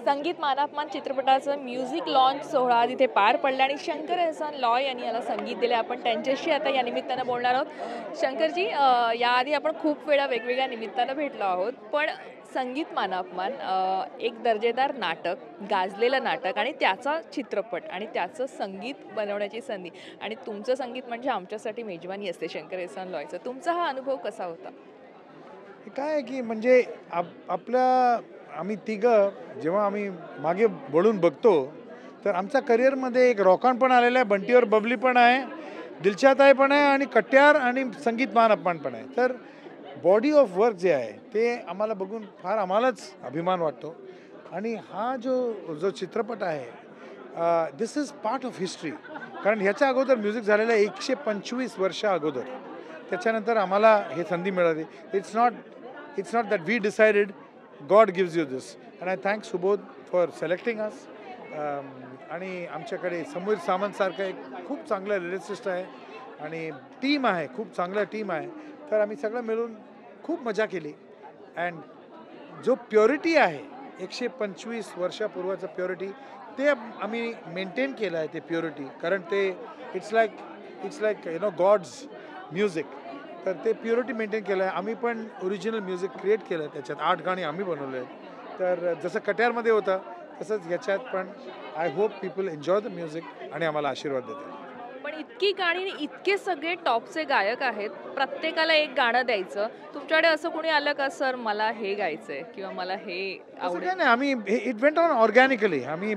संगीत मानापमान चित्रपटाचं music launch सोहळा तिथे पार पडला आणि शंकर एहसान लॉय यांनी याला संगीत दिले. आपण त्यांच्याशी आता या निमित्तानं बोलणार आहोत. शंकरजी, याआधी आपण खूप वेळा वेगवेगळ्या निमित्तानं भेटलो आहोत, पण संगीत मानापमान एक दर्जेदार नाटक, गाजलेलं नाटक आणि त्याचा चित्रपट आणि त्याचं संगीत बनवण्याची संधी आणि तुमचं संगीत म्हणजे आमच्यासाठी मेजवानी असते शंकर एहसान लॉयचं. तुमचा हा अनुभव कसा होता? काय आहे की म्हणजे आपल्या आम्ही तिघं जेव्हा आम्ही मागे वळून बघतो तर आमच्या करिअरमध्ये एक रॉकॉन पण आलेला आहे, बंटीवर बबली पण आहे, दिलशाताई पण आहे आणि कट्यार आणि संगीत मान अपमान पण आहे. तर बॉडी ऑफ वर्क जे आहे ते आम्हाला बघून फार आम्हालाच अभिमान वाटतो. आणि हा जो चित्रपट आहे दिस इज पार्ट ऑफ हिस्ट्री. कारण ह्याच्या अगोदर म्युझिक झालेलं आहे 125 वर्ष अगोदर. त्याच्यानंतर आम्हाला हे संधी मिळाली. It's not that we decided, God gives you this. And I thank Subodh for selecting us. आणि आमच्याकडे समीर सामंत सारखं एक खूप चांगलं लिरिसिस्ट आहे आणि टीम आहे, खूप चांगलं टीम आहे. तर आम्ही सगळं मिळून खूप मजा केली. अँड जो प्युरिटी आहे 125 वर्षापूर्वाचं प्युरिटी ते आम्ही मेंटेन केलं आहे. ते प्युरिटी कारण ते इट्स लाईक गॉड्स म्युझिक. तर ते प्युरिटी मेंटेन केलं आहे. आम्ही पण ओरिजिनल म्युझिक क्रिएट केलं आहे. त्याच्यात 8 गाणी आम्ही बनवले आहेत. तर जसं कट्यारमध्ये होतं तसंच ह्याच्यात पण I hope people enjoy the music आणि आम्हाला आशीर्वाद देतील. पण इतकी गाणी आणि इतके सगळे टॉपचे गायक आहेत, प्रत्येकाला एक गाणं द्यायचं. तुमच्याकडे असं कोणी आलं का, सर मला हे गायचंय किंवा मला हे असं काय नाही. आम्ही इट वेंट ऑन ऑर्गॅनिकली. आम्ही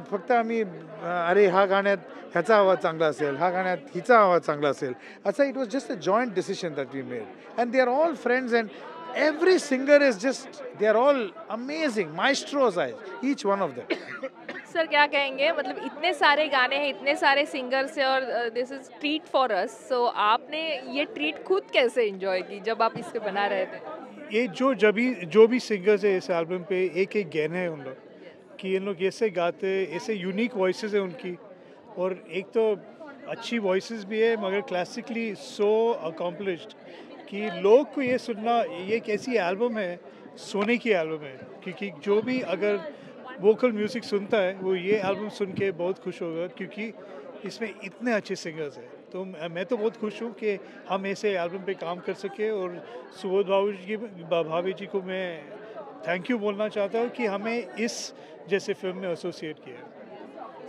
अरे हा गाण्यात ह्याचा आवाज चांगला असेल, हा गाण्यात हिचा आवाज चांगला असेल, असं it was just a joint decision that we made. And they are all friends and every singer is just, they are all amazing maestros are each one of them. Sir क्या कहेंगे, मतलब इतने सारे गाने हैं, इतने सारे सिंगर्स हैं और this is treat for us. So आपने ये ट्रीट खुद कैसे एंजॉय की जब आप इसके बना रहे थे? ये जो भी सिंगर्स है इस एल्बम पे एक एक गहने हैं उन लोग कि इन लोग ऐसे गाते, ऐसे यूनिक वॉइसेस है उनकी. और एक तो अच्छी वॉइसेस भी है मगर क्लासिकली सो अकॉम्प्लिश्ड कि लोग को ये सुनना, ये एक ऐसी एल्बम है, सोने की एल्बम है. क्योंकि जो भी अगर वोकल म्यूज़िक सुनता है वो ये एल्बम सुन के बहुत खुश होगा क्योंकि इसमें इतने अच्छे सिंगर्स हैं. तो मैं तो बहुत खुश हूँ कि हम ऐसे एल्बम पे काम कर सके. और सुबोध भाभी जी को मैं थैंक यू बोलना चाहता हूँ कि हमें इस जैसे फिल्म में एसोसिएट किया.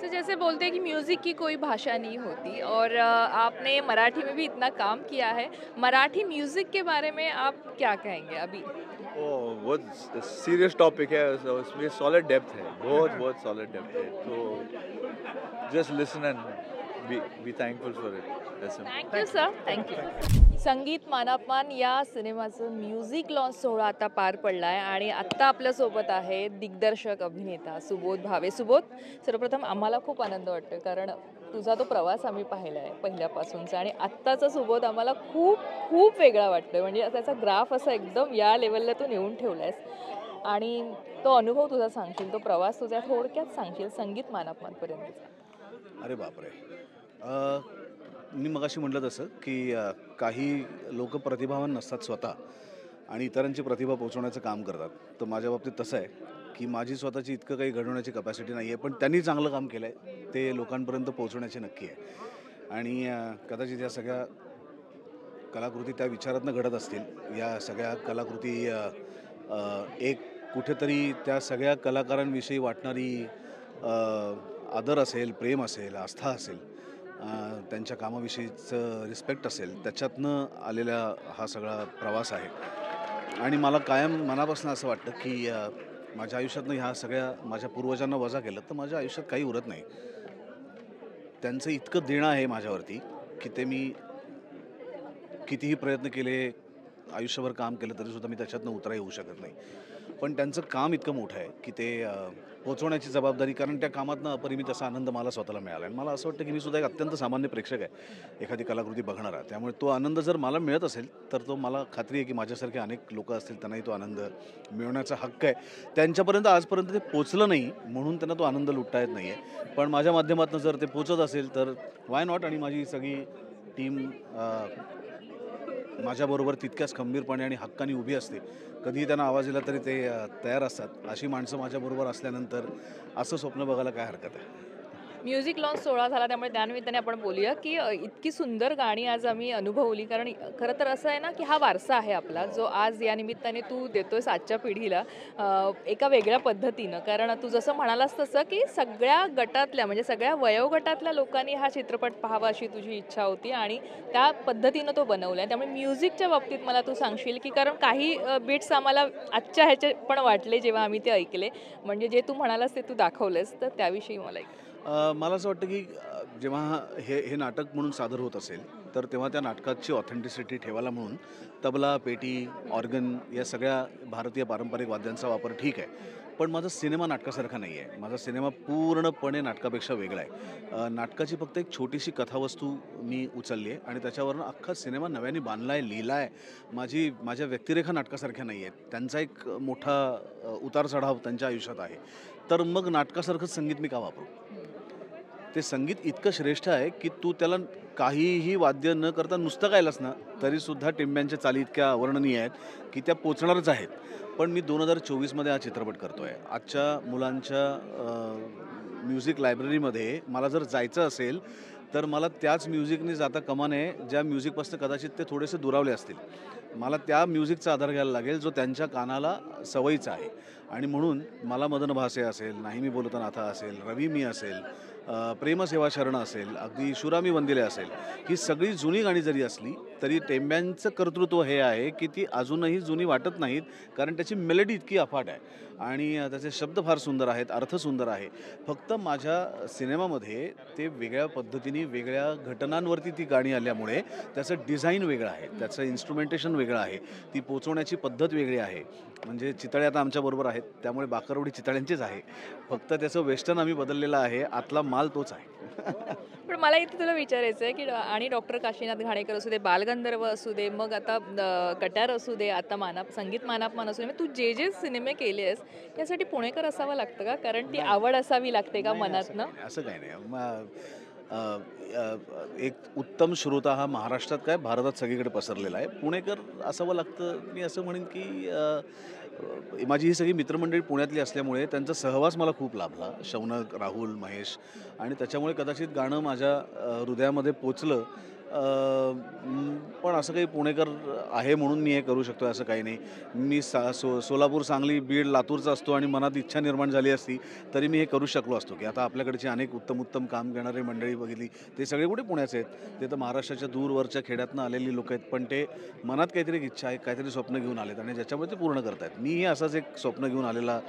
तो जैसे बोलते हैं कि म्यूज़िक की कोई भाषा नहीं होती और आपने मराठी में भी इतना काम किया है. मराठी म्यूज़िक के बारे में आप क्या कहेंगे अभी? बहुत सीरियस टॉपिक है, उसमें सॉलिड डेप्थ है, बहुत बहुत सॉलिड डेप्थ है. तो just listen end be thankful for it. Thank you sir, thank you. संगीत मानापमान या सिनेमाचं म्युझिक लॉन्च सोहळा आता पार पडला आहे आणि आत्ता आपल्यासोबत आहे दिग्दर्शक अभिनेता सुबोध भावे. सुबोध, सर्वप्रथम आम्हाला खूप आनंद वाटतो कारण तुझा तो प्रवास आम्ही पाहिला आहे पहिल्यापासूनचा आणि आत्ताचा सुबोध आम्हाला खूप खूप वेगळा वाटतोय. म्हणजे त्याचा ग्राफ असा एकदम या लेवलला तू नेऊन ठेवला आहेस आणि तो अनुभव तुझा सांगशील, तो प्रवास तुझा थोडक्यात सांगशील संगीत मानापमानपर्यंतचा. अरे बापरे. मी मगाशी म्हटलं तसं की काही लोक प्रतिभावान नसतात स्वतः आणि इतरांची प्रतिभा पोचवण्याचं काम करतात. तर माझ्या बाबतीत तसं आहे की माझी स्वतःची इतकं काही घडवण्याची कपॅसिटी नाही आहे, पण त्यांनी चांगलं काम केलं आहे ते लोकांपर्यंत पोचवण्याचे नक्की आहे. आणि कदाचित या सगळ्या कलाकृती त्या विचारातनं घडत असतील. या सगळ्या कलाकृती एक कुठेतरी त्या सगळ्या कलाकारांविषयी वाटणारी आदर असेल, प्रेम असेल, आस्था असेल, त्यांच्या कामाविषयीचं रिस्पेक्ट असेल, त्याच्यातनं आलेला हा सगळा प्रवास आहे. आणि मला कायम मनापासून असं वाटतं की माझ्या आयुष्यातनं ह्या सगळ्या माझ्या पूर्वजांना वजा केलं तर माझ्या आयुष्यात काही उरत नाही. त्यांचं इतकं देणं आहे माझ्यावरती की ते मी कितीही प्रयत्न केले, आयुष्यभर काम केलं तरीसुद्धा मी त्याच्यातनं उतरा येऊ शकत नाही. पण त्यांचं काम इतकं मोठं आहे की ते पोचवण्याची जबाबदारी, कारण त्या कामातनं अपरिमित असा आनंद मला स्वतःला मिळाला. आणि मला असं वाटतं की मी सुद्धा एक अत्यंत सामान्य प्रेक्षक आहे, एखादी कलाकृती बघणारा. त्यामुळे तो आनंद जर मला मिळत असेल तर तो मला खात्री आहे की माझ्यासारखे अनेक लोक असतील त्यांनाही तो आनंद मिळवण्याचा हक्क आहे. त्यांच्यापर्यंत आजपर्यंत ते पोचलं नाही म्हणून त्यांना तो आनंद लुटता येत नाही आहे, पण माझ्या माध्यमातून जर ते पोचत असेल तर वाय नॉट. आणि माझी सगळी टीम माझ्याबरोबर तितक्याच खंबीरपणे आणि हक्काने उभी असते. कधीही त्यांना आवाज दिला तरी ते तयार असतात. अशी माणसं माझ्याबरोबर असल्यानंतर असं स्वप्न बघायला काय हरकत आहे. म्युझिक लॉन्च सोहळा झाला त्यामुळे त्यानिमित्ताने आपण बोलूया की इतकी सुंदर गाणी आज आम्ही अनुभवली, कारण खरं तर असं आहे ना की हा वारसा आहे आपला, जो आज या निमित्ताने तू देतोयस आजच्या पिढीला एका वेगळ्या पद्धतीनं. कारण तू जसं म्हणालास तसं की सगळ्या गटातल्या म्हणजे सगळ्या वयोगटातल्या लोकांनी हा चित्रपट पाहावा अशी तुझी इच्छा होती आणि त्या पद्धतीनं तो बनवला आहे. त्यामुळे म्युझिकच्या बाबतीत मला तू सांगशील की कारण काही बीट्स आम्हाला आजच्या ह्याचे पण वाटले जेव्हा आम्ही ते ऐकले, म्हणजे जे तू म्हणालास ते तू दाखवलंस, तर त्याविषयी मला मला असं वाटतं की जेव्हा हे नाटक म्हणून सादर होत असेल तर तेव्हा त्या नाटकाची ऑथेंटिसिटी ठेवायला म्हणून तबला, पेटी, ऑर्गन या सगळ्या भारतीय पारंपरिक वाद्यांचा वापर ठीक आहे. पण माझा सिनेमा नाटकासारखा नाही आहे. माझा सिनेमा पूर्णपणे नाटकापेक्षा वेगळा आहे. नाटकाची फक्त एक छोटीशी कथावस्तू मी उचलली आहे आणि त्याच्यावरून अख्खा सिनेमा नव्याने बांधला आहे, लिहिला आहे. माझ्या व्यक्तिरेखा नाटकासारख्या नाही आहेत. त्यांचा एक मोठा उतार चढाव त्यांच्या आयुष्यात आहे. तर मग नाटकासारखंच संगीत मी का वापरू? ते संगीत इतकं श्रेष्ठ आहे की तू त्याला काहीही वाद्य न करता नुसतं गायलास ना तरीसुद्धा टिंब्यांच्या चाली इतक्या अवर्णनीय आहेत की त्या पोचणारच आहेत. पण मी 2024मध्ये हा चित्रपट करतो आहे. आजच्या मुलांच्या म्युझिक लायब्ररीमध्ये मला जर जायचं असेल तर मला त्याच म्युझिकने जाता कामा नये ज्या म्युझिकपासून कदाचित ते थोडेसे दुरावले असतील. मला त्या म्युझिकचा आधार घ्यायला लागेल जो त्यांच्या कानाला सवयीचा आहे. आणि म्हणून मला मदन भासे असेल, नाही मी बोलता नाथा असेल, रवी मी असेल, प्रेमसेवा शरण असेल, अगदी शुरामी वंदिले असेल, ही सगळी जुनी गाणी जरी असली तरी टेंब्यांचं कर्तृत्व हे आहे की ती अजूनही जुनी वाटत नाहीत, कारण त्याची मेलडी इतकी अफाट आहे आणि त्याचे शब्द फार सुंदर आहेत, अर्थ सुंदर आहे. फक्त माझ्या सिनेमामध्ये ते वेगळ्या पद्धतीने वेगळ्या घटनांवरती ती गाणी आल्यामुळे त्याचं डिझाईन वेगळं आहे, त्याचं इन्स्ट्रुमेंटेशन वेगळं आहे, ती पोचवण्याची पद्धत वेगळी आहे. म्हणजे चितळे आता आमच्याबरोबर आहेत त्यामुळे बाकरवडी चितळ्यांचीच आहे, फक्त त्याचं वेस्टर्न आम्ही बदललेलं आहे, आतला माल तोच आहे. पण मला इथे तुला विचारायचं आहे की आणि डॉक्टर काशीनाथ घाणेकर असू दे, बालगंधर्व असू दे, मग आता कट्यार असू दे, आता संगीत मानापमान असू दे, म्हणजे तू जे जे सिनेमे केले आहेस त्यासाठी पुणेकर असावं लागतं का? कारण ती आवड असावी लागते का मनातनं? असं काही नाही. एक उत्तम श्रोता हा महाराष्ट्रात काय भारतात सगळीकडे पसरलेला आहे. पुणेकर असावं लागतं. मी असं म्हणेन की माझी ही सगळी मित्रमंडळी पुण्यातली असल्यामुळे त्यांचा सहवास मला खूप लाभला. शौनक, राहुल, महेश, आणि त्याच्यामुळे कदाचित गाणं माझ्या हृदयामध्ये पोचलं. पण असं काही पुणेकर आहे म्हणून मी हे करू शकतो असं काही नाही. मी सोलापूर, सांगली, बीड, लातूरचा असतो आणि मनात इच्छा निर्माण झाली असती तरी मी हे करू शकलो असतो की आता आपल्याकडची अनेक उत्तम काम घेणारी मंडळी बघितली, ते सगळे कुठे पुण्याचे आहेत, ते तर महाराष्ट्राच्या दूरवरच्या खेड्यातनं आलेली लोक आहेत. पण ते मनात काहीतरी एक इच्छा आहे, काहीतरी स्वप्न घेऊन आलेत आणि ज्याच्यामुळे ते पूर्ण करत आहेत. मीही असाच एक स्वप्न घेऊन आलेला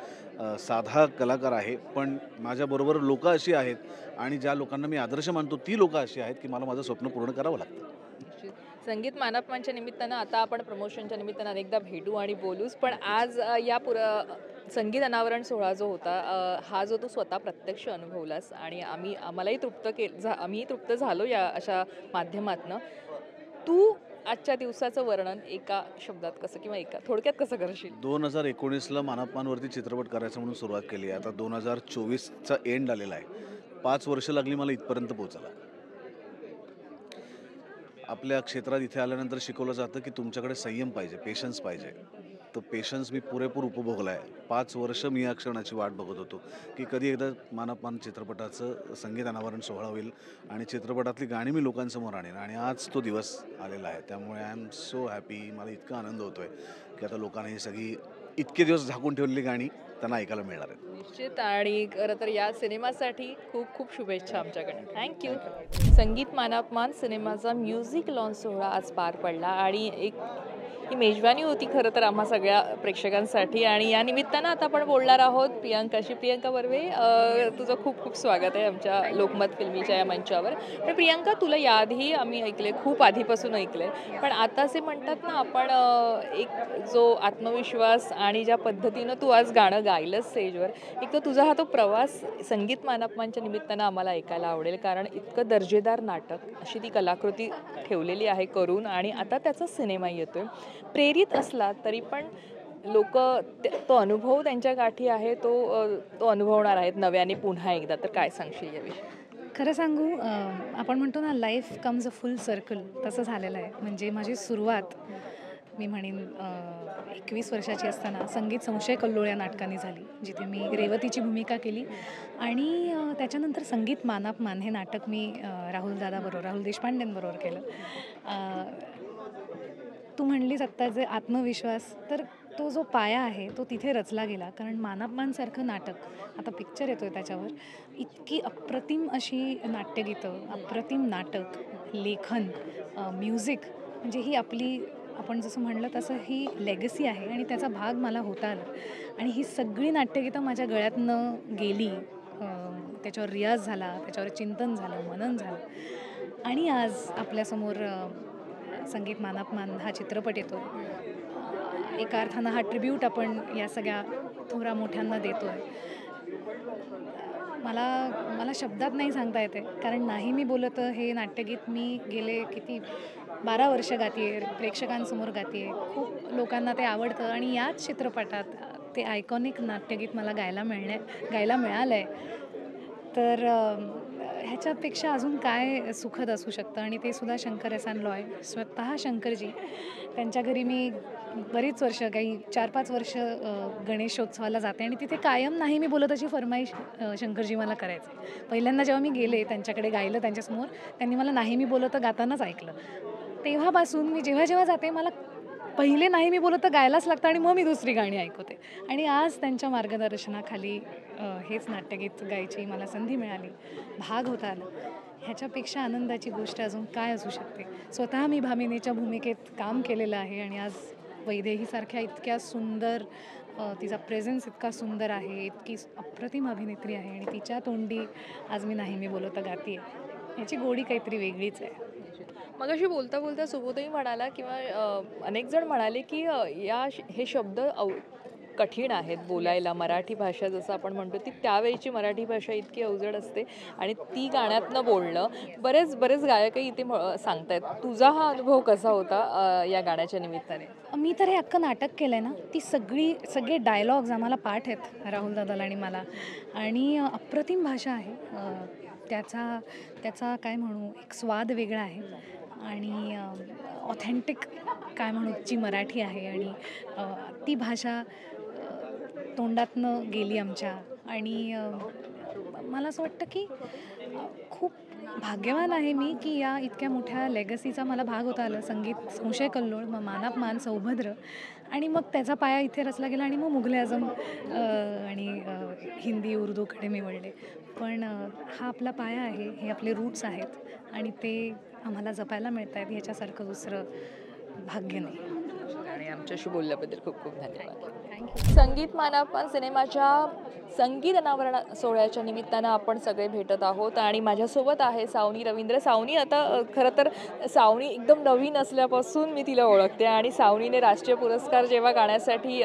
साधा कलाकार आहे. पण माझ्याबरोबर लोक अशी आहेत आणि ज्या लोकांना मी आदर्श मानतो ती लोक अशी आहेत की मला माझं स्वप्न पूर्ण करावं लागतं. संगीत मानापमानच्या निमित्तानं आता आपण प्रमोशनच्या निमित्तानं अनेकदा भेटू आणि बोलूच, पण आज या संगीत अनावरण सोहळा जो होता हा जो तू स्वतः प्रत्यक्ष अनुभवलास आणि आम्हालाही आम्हीही तृप्त झालो या अशा माध्यमातनं. तू आजच्या दिवसाचं वर्णन एका शब्दात कसं किंवा एका थोडक्यात कसं करशील? 2019ला मानापमानवरती चित्रपट करायचं म्हणून सुरुवात केली आहे. आता 2024चा एंड आलेला आहे. 5 वर्ष लागली मला इथपर्यंत पोहोचायला. आपल्या क्षेत्रात इथे आल्यानंतर शिकवलं जातं की तुमच्याकडे संयम पाहिजे, पेशन्स पाहिजे. तर पेशन्स मी पुरेपूर उपभोगला आहे. 5 वर्ष मी या क्षणाची वाट बघत होतो की कधी एकदा मानापमान चित्रपटाचं संगीत अनावरण सोहळा होईल आणि चित्रपटातली गाणी मी लोकांसमोर आणेन आणि आज तो दिवस आलेला आहे. त्यामुळे आय एम सो हॅपी. मला इतका आनंद होतो आहे की आता लोकांना ही सगळी इतके दिवस झाकून ठेवलेली गाणी त्यांना ऐकायला मिळणार आहेत. निश्चित. आणि खरं तर या सिनेमासाठी खूप खूप शुभेच्छा आमच्याकडे. थँक्यू. संगीत मानापमान सिनेमाचा म्युझिक लॉन्च सोहळा आज पार पडला आणि ही मेजवानी होती खरं तर आम्हा सगळ्या प्रेक्षकांसाठी. आणि या निमित्तानं आता आपण बोलणार आहोत प्रियांकाशी. प्रियांका बर्वे, तुझं खूप खूप स्वागत आहे आमच्या लोकमत फिल्मीच्या या मंचावर. पण प्रियांका, तुला याआधी आम्ही ऐकले, खूप आधीपासून ऐकले, पण आता असे म्हणतात ना आपण एक जो आत्मविश्वास आणि ज्या पद्धतीनं तू आज गाणं गायलंस स्टेजवर, एक तर तुझा हा तो प्रवास संगीत मानापमानच्या निमित्तानं आम्हाला ऐकायला आवडेल, कारण इतकं दर्जेदार नाटक अशी ती कलाकृती ठेवलेली आहे करून आणि आता त्याचा सिनेमा येतोय. प्रेरित असला तरी पण लोक तो अनुभव त्यांच्या गाठी आहे तो अनुभवणार आहेत नव्याने पुन्हा एकदा. तर काय सांगशील याविषयी? खरं सांगू आपण म्हणतो ना life comes a full circle, तसं झालेलं आहे. म्हणजे माझी सुरुवात मी म्हणेन 21 वर्षाची असताना संगीत संशय कल्लोळ या नाटकाने झाली, जिथे मी रेवतीची भूमिका केली. आणि त्याच्यानंतर संगीत मानापमान हे नाटक मी राहुल देशपांडेंबरोबर केलं. तू म्हणलीस आत्ता जे आत्मविश्वास, तर तो जो पाया आहे तो तिथे रचला गेला. कारण मानापमानसारखं नाटक, आता पिक्चर येतोय त्याच्यावर, इतकी अप्रतिम अशी नाट्यगीतं, अप्रतिम नाटक, लेखन, म्युझिक, म्हणजे ही आपली, आपण जसं म्हणलं तसं ही लेगसी आहे आणि त्याचा भाग मला होता आला. आणि ही सगळी नाट्यगीतं माझ्या गळ्यातनं गेली. त्याच्यावर रियाज झाला, त्याच्यावर चिंतन झालं, मनन झालं. आणि आज आपल्यासमोर संगीत मानापमान हा चित्रपट येतो. एका अर्थानं हा ट्रिब्यूट आपण या सगळ्या थोरा मोठ्यांना देतो आहे. मला शब्दात नाही सांगता येते, कारण नाही मी बोलत हे नाट्यगीत मी गेले किती 12 वर्ष गाते आहे, प्रेक्षकांसमोर गाते आहे. खूप लोकांना ते आवडतं आणि याच चित्रपटात ते आयकॉनिक नाट्यगीत मला गायला मिळालं आहे. तर ह्याच्यापेक्षा अजून काय सुखद असू शकतं. आणि ते सुद्धा शंकर एहसान लॉय, स्वतः शंकरजी. त्यांच्या घरी मी बरीच वर्ष, काही 4-5 वर्ष गणेशोत्सवाला जाते आणि तिथे कायम नाही मी बोलत अशी फरमाईश शंकरजी मला करायचे. पहिल्यांदा जेव्हा मी गेले त्यांच्याकडे गायलं त्यांच्यासमोर, त्यांनी मला नाही मी बोलत गातानाच ऐकलं. तेव्हापासून मी जेव्हा जाते मला पहिले नाही मी बोलत गायलाच लागतं आणि मग मी दुसरी गाणी ऐकवते. आणि आज त्यांच्या मार्गदर्शनाखाली हेच नाट्यगीत गायची मला संधी मिळाली, भाग होता आला. ह्याच्यापेक्षा आनंदाची गोष्ट अजून काय असू शकते. स्वतः मी भामिनीच्या भूमिकेत काम केलेलं आहे आणि आज वैदेहीसारख्या इतक्या सुंदर, तिचा प्रेझेन्स इतका सुंदर आहे, इतकी अप्रतिम अभिनेत्री आहे आणि तिच्या तोंडी आज मी नाही मी बोलत गाते आहे. ह्याची गोडी काहीतरी वेगळीच आहे. मगाशी बोलता बोलता सुबोधही म्हणाला किंवा अनेक जण म्हणाले की हे शब्द कठीण आहेत बोलायला. मराठी भाषा जसं आपण म्हणतो ती त्यावेळीची मराठी भाषा इतकी अवजड असते आणि ती गाण्यातनं बोलणं. बरेच गायकही इथे सांगतायत. तुझा हा अनुभव कसा होता या गाण्याच्या निमित्ताने? मी तर हे अख्खं नाटक केलं आहे ना, ती सगळे डायलॉग्स आम्हाला पाठ आहेत, राहुल दादाला आणि मला. आणि अप्रतिम भाषा आहे. त्याचा काय म्हणू, एक स्वाद वेगळा आहे आणि ऑथेंटिक काय म्हणू जी मराठी आहे. आणि ती भाषा तोंडातनं गेली आमच्या. आणि मला असं वाटतं की खूप भाग्यवान आहे मी की या इतक्या मोठ्या लेगसीचा मला भाग होता आला. संगीत संशय कल्लोळ, मग मानापमान, सौभद्र, आणि मग त्याचा पाया इथे रचला गेला आणि मग मुघल आझम आणि हिंदी उर्दूकडे मी वळले. पण हा आपला पाया आहे, हे आपले रूट्स आहेत आणि ते आम्हाला जपायला मिळत आहेत. ह्याच्यासारखं दुसरं भाग्य नाही. आणि आमच्याशी बोलल्याबद्दल खूप खूप धन्यवाद. थँक्यू. संगीत मानापमान सिनेमाच्या संगीत अनावरण सोहळ्याच्या निमित्तानं आपण सगळे भेटत आहोत आणि माझ्यासोबत आहे सावनी रवींद्र. सावनी, आता खरं तर सावनी एकदम नवीन असल्यापासून मी तिला ओळखते आणि सावनीने राष्ट्रीय पुरस्कार जेव्हा गाण्यासाठी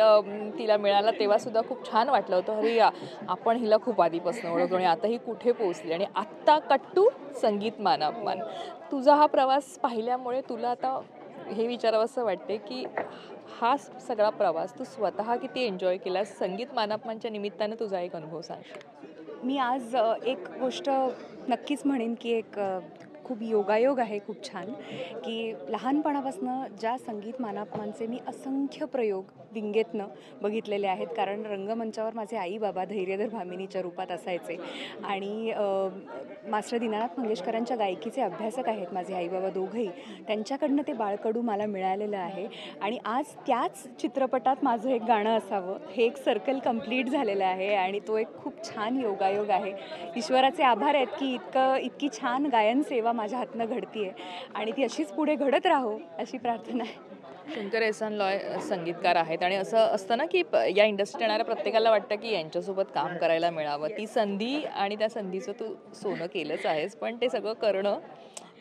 तिला मिळाला तेव्हासुद्धा खूप छान वाटलं होतं. अरे आपण हिला खूप आधीपासून ओळखतो आणि आता ही कुठे पोहोचली. आणि आत्ता कट्टू संगीत मानापमान. तुझा हा प्रवास पाहिल्यामुळे तुला आता हे विचारावंसं वाटते की हा सगळा प्रवास तू स्वतः किती एन्जॉय केलास. संगीत मानापमानच्या निमित्तानं तुझा एक अनुभव सांगशील? मी आज एक गोष्ट नक्कीच म्हणेन की एक खूप योगायोग आहे, खूप छान, की लहानपणापासून ज्या संगीत मानापमानचे मी असंख्य प्रयोग दिंगेतनं बघितलेले आहेत. कारण रंगमंचावर माझे आई बाबा धैर्यधर भामिनीच्या रूपात असायचे आणि मास्टर दीनानाथ मंगेशकरांच्या गायकीचे अभ्यासक आहेत माझे आई बाबा दोघंही. त्यांच्याकडनं ते बाळकडू मला मिळालेलं आहे आणि आज त्याच चित्रपटात माझं एक गाणं असावं, हे एक सर्कल कंप्लीट झालेलं आहे आणि तो एक खूप छान योगायोग आहे. ईश्वराचे आभार आहेत की इतकी छान गायन सेवा माझ्या हातनं घडतीये आणि ती अशीच पुढे घडत राहो अशी प्रार्थना आहे. शंकर एहसान लॉय संगीतकार आहेत आणि असं असतं ना की या इंडस्ट्रीत येणाऱ्या प्रत्येकाला वाटतं की यांच्यासोबत काम करायला मिळावं. ती संधी आणि त्या संधीचं तू सोनं केलंच आहेस, पण ते सगळं करणं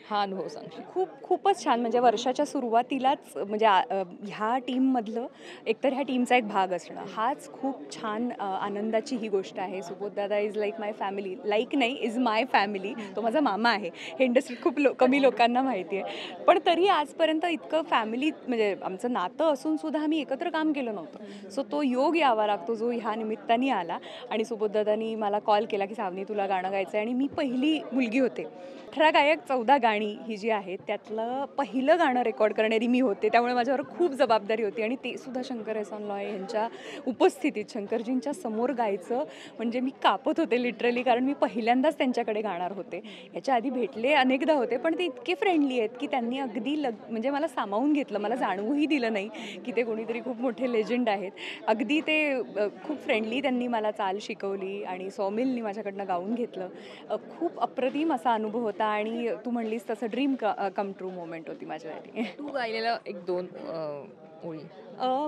हा अनुभव सांगशील? खूपच छान. म्हणजे वर्षाच्या सुरुवातीलाच म्हणजे ह्या टीममधलं एकतर ह्या टीमचा एक भाग असणं हाच खूप छान आनंदाची ही गोष्ट आहे. सुबोधदादा is like my family. Like नाही, इज माय फॅमिली. तो माझा मामा आहे. हे इंडस्ट्रीत खूप कमी लोकांना माहिती आहे. पण तरी आजपर्यंत इतकं फॅमिली म्हणजे आमचं नातं असून सुद्धा आम्ही एकत्र काम केलं नव्हतं. सो तो योग यावा लागतो जो ह्या निमित्ताने आला. आणि सुबोधदादांनी मला कॉल केला की सावनी तुला गाणं गायचं आहे. आणि मी पहिली मुलगी होते. 18 गायक 14 गाणी ही जी आहेत त्यातलं पहिलं गाणं रेकॉर्ड करणारी मी होते. त्यामुळे माझ्यावर खूप जबाबदारी होती. आणि ते सुद्धा शंकर एहसान लॉय यांच्या उपस्थितीत शंकरजींच्या समोर गायचं म्हणजे मी कापत होते लिटरली. कारण मी पहिल्यांदाच त्यांच्याकडे गाणार होते. याच्या आधी भेटले अनेकदा होते पण ते इतके फ्रेंडली आहेत की त्यांनी अगदी म्हणजे मला सामावून घेतलं. मला जाणवूही दिलं नाही की ते कोणीतरी खूप मोठे लेजंड आहेत. अगदी ते खूप फ्रेंडली. त्यांनी मला चाल शिकवली आणि सौमिलनी माझ्याकडनं गाऊन घेतलं. खूप अप्रतिम असा अनुभव होता. आणि तू म्हणलीस तसं ड्रीम कम ट्रू मोमेंट होती माझ्यासाठी. तू गायलेलं 1-2 ओळी.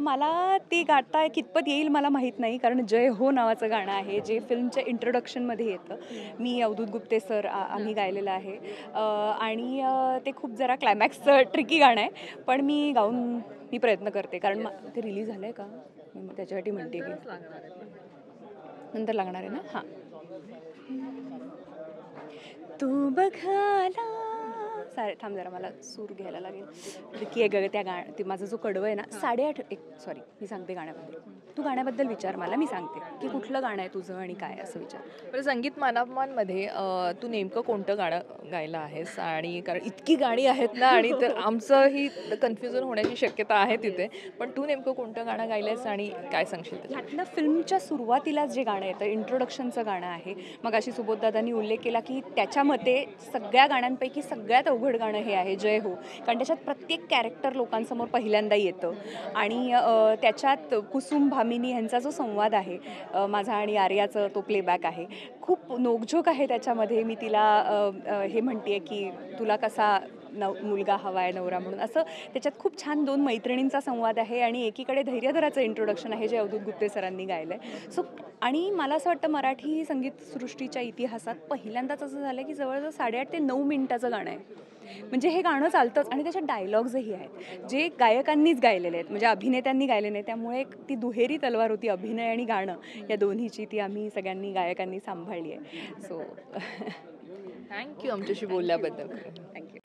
मला ते गाता कितपत येईल मला माहीत नाही. कारण जय हो नावाचं गाणं आहे जे फिल्मच्या इंट्रोडक्शनमध्ये येतं. मी अवधूत गुप्ते सर आम्ही गायलेलं आहे. आणि ते खूप जरा क्लायमॅक्सचं ट्रिकी गाणं आहे. पण मी गाऊन मी प्रयत्न करते. कारण ते रिलीज झालं आहे का मी त्याच्यासाठी म्हणते की नंतर लागणार आहे ना. हां. तू बघाला सारे थांब जरा मला सूर घ्यायला लागेल की ग त्या ते माझा जो कडवं आहे ना 8:30 सॉरी मी सांगते गाण्याबद्दल. तू गाण्याबद्दल विचार मला मी सांगते की कुठलं गाणं आहे तुझं आणि काय असं विचार. बरं संगीत मानापमानमध्ये तू नेमकं कोणतं गाणं गायलं आहेस? आणि कारण इतकी गाणी आहेत ना आणि तर आमचंही कन्फ्युजन होण्याची शक्यता आहे तिथे. पण तू नेमकं कोणतं गाणं गायलंयस आणि काय सांगशील? ह्यातलं फिल्मच्या सुरुवातीलाच जे गाणं येतं इंट्रोडक्शनचं गाणं आहे. मग अशी सुबोधदादांनी उल्लेख केला की त्याच्या मते सगळ्या गाण्यांपैकी सगळ्यात अवघड गाणं हे आहे जय हो. कारण त्याच्यात प्रत्येक कॅरेक्टर लोकांसमोर पहिल्यांदा येतं. आणि त्याच्यात कुसुम भामिनी ह्यांचा जो संवाद आहे माझा आणि आर्याचं तो प्लेबॅक आहे. खूप नोकझोक आहे त्याच्यामध्ये. मी तिला हे म्हणते की तुला कसा मुलगा हवा आहे नवरा म्हणून असं त्याच्यात खूप छान 2 मैत्रिणींचा संवाद आहे. आणि एकीकडे धैर्यधराचं इंट्रोडक्शन आहे जे अवधूत गुप्ते सरांनी गायलं आहे. सो आणि मला असं वाटतं मराठी संगीतसृष्टीच्या इतिहासात पहिल्यांदाच असं झालं की जवळजवळ 8.5 ते 9 मिनिटाचं गाणं आहे. म्हणजे हे गाणं चालतंच. आणि त्याच्यात डायलॉग्सही आहेत जे गायकांनीच गायलेले आहेत म्हणजे अभिनेत्यांनी गायले नाही. त्यामुळे ती दुहेरी तलवार होती अभिनय आणि गाणं या दोन्हीची. ती आम्ही सगळ्यांनी गायकांनी सांभाळली आहे. सो थँक्यू आमच्याशी बोलल्याबद्दल. थँक्यू.